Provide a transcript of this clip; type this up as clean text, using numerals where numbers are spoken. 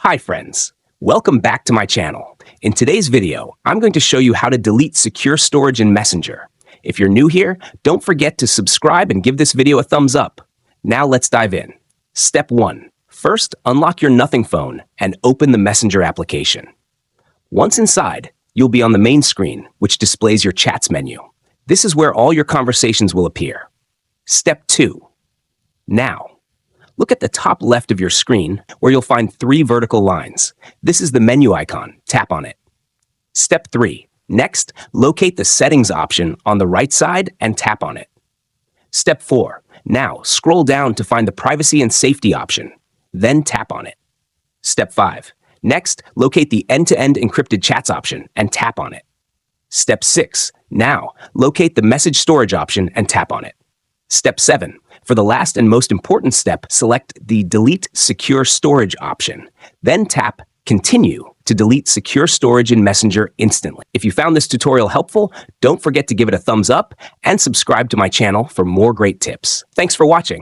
Hi friends, welcome back to my channel. In today's video, I'm going to show you how to delete secure storage in Messenger. If you're new here, don't forget to subscribe and give this video a thumbs up. Now let's dive in. Step 1. First, unlock your Nothing phone and open the Messenger application. Once inside, you'll be on the main screen, which displays your chats menu. This is where all your conversations will appear. Step 2. Now, look at the top left of your screen where you'll find 3 vertical lines. This is the menu icon. Tap on it. Step 3. Next, locate the settings option on the right side and tap on it. Step 4. Now, scroll down to find the privacy and safety option. Then tap on it. Step 5. Next, locate the end-to-end encrypted chats option and tap on it. Step 6. Now, locate the message storage option and tap on it. Step 7. For the last and most important step, select the Delete Secure Storage option. Then tap Continue to delete secure storage in Messenger instantly. If you found this tutorial helpful, don't forget to give it a thumbs up and subscribe to my channel for more great tips. Thanks for watching.